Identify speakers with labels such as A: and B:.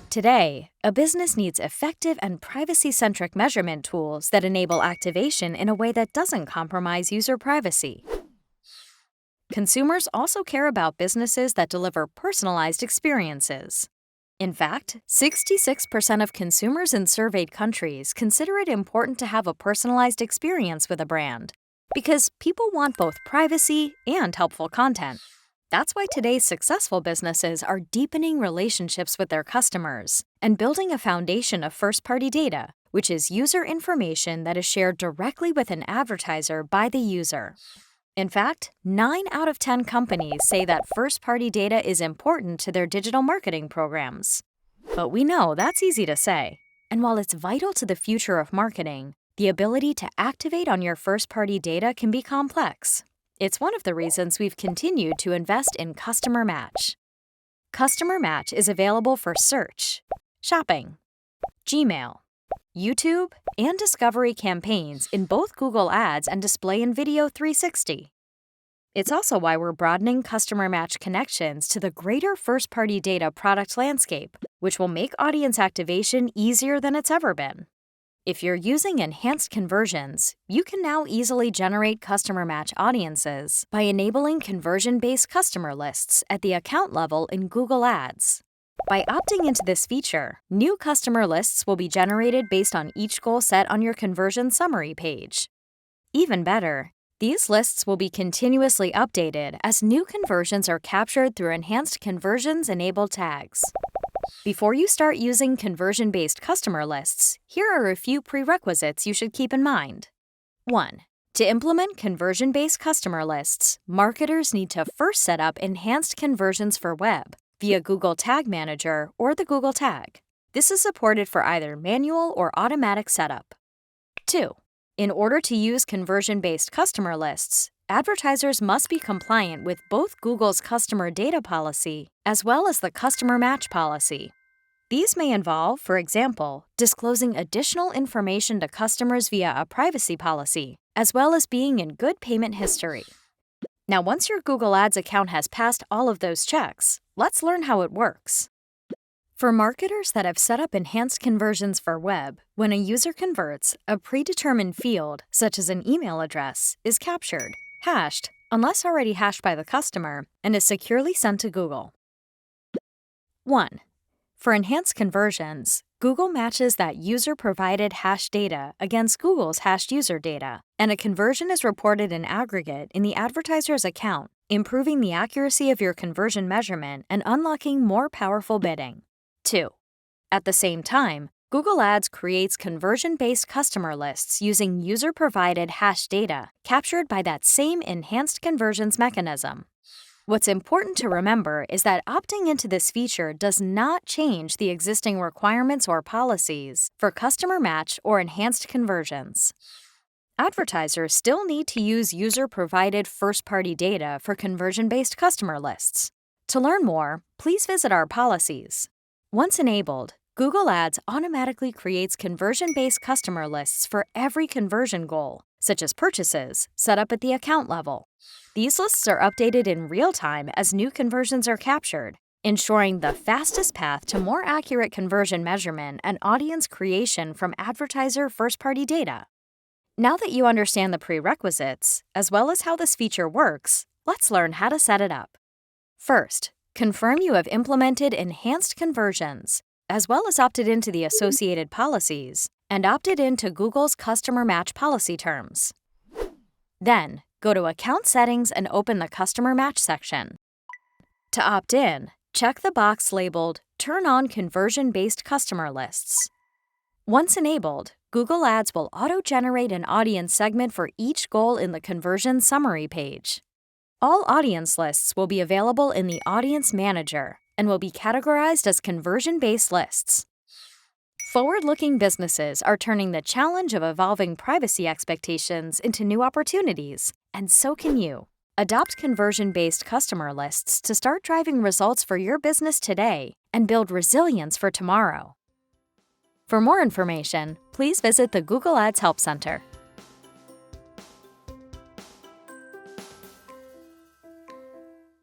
A: Today, a business needs effective and privacy-centric measurement tools that enable activation in a way that doesn't compromise user privacy. Consumers also care about businesses that deliver personalized experiences. In fact, 66% of consumers in surveyed countries consider it important to have a personalized experience with a brand, because people want both privacy and helpful content. That's why today's successful businesses are deepening relationships with their customers and building a foundation of first-party data, which is user information that is shared directly with an advertiser by the user. In fact, 9 out of 10 companies say that first-party data is important to their digital marketing programs. But we know that's easy to say. And while it's vital to the future of marketing, the ability to activate on your first-party data can be complex. It's one of the reasons we've continued to invest in Customer Match. Customer Match is available for search, shopping, Gmail, YouTube, and discovery campaigns in both Google Ads and Display and Video 360. It's also why we're broadening Customer Match connections to the greater first-party data product landscape, which will make audience activation easier than it's ever been. If you're using enhanced conversions, you can now easily generate Customer Match audiences by enabling conversion-based customer lists at the account level in Google Ads. By opting into this feature, new customer lists will be generated based on each goal set on your conversion summary page. Even better, these lists will be continuously updated as new conversions are captured through enhanced conversions-enabled tags. Before you start using conversion-based customer lists, here are a few prerequisites you should keep in mind. 1. To implement conversion-based customer lists, marketers need to first set up enhanced conversions for web via Google Tag Manager or the Google Tag. This is supported for either manual or automatic setup. 2. In order to use conversion-based customer lists, advertisers must be compliant with both Google's customer data policy as well as the Customer Match policy. These may involve, for example, disclosing additional information to customers via a privacy policy, as well as being in good payment history. Now, once your Google Ads account has passed all of those checks, let's learn how it works. For marketers that have set up enhanced conversions for web, when a user converts, a predetermined field, such as an email address, is captured, hashed, unless already hashed by the customer, and is securely sent to Google. 1. For enhanced conversions, Google matches that user-provided hashed data against Google's hashed user data, and a conversion is reported in aggregate in the advertiser's account, improving the accuracy of your conversion measurement and unlocking more powerful bidding. 2. At the same time, Google Ads creates conversion-based customer lists using user-provided hashed data captured by that same enhanced conversions mechanism. What's important to remember is that opting into this feature does not change the existing requirements or policies for Customer Match or enhanced conversions. Advertisers still need to use user-provided first-party data for conversion-based customer lists. To learn more, please visit our policies. Once enabled, Google Ads automatically creates conversion-based customer lists for every conversion goal, such as purchases, set up at the account level. These lists are updated in real time as new conversions are captured, ensuring the fastest path to more accurate conversion measurement and audience creation from advertiser first-party data. Now that you understand the prerequisites, as well as how this feature works, let's learn how to set it up. First, confirm you have implemented enhanced conversions, as well as opted into the associated policies, and opted into Google's Customer Match policy terms. Then, go to Account Settings and open the Customer Match section. To opt in, check the box labeled Turn on Conversion-Based Customer Lists. Once enabled, Google Ads will auto-generate an audience segment for each goal in the conversion summary page. All audience lists will be available in the Audience Manager and will be categorized as conversion-based lists. Forward-looking businesses are turning the challenge of evolving privacy expectations into new opportunities, and so can you. Adopt conversion-based customer lists to start driving results for your business today and build resilience for tomorrow. For more information, please visit the Google Ads Help Center.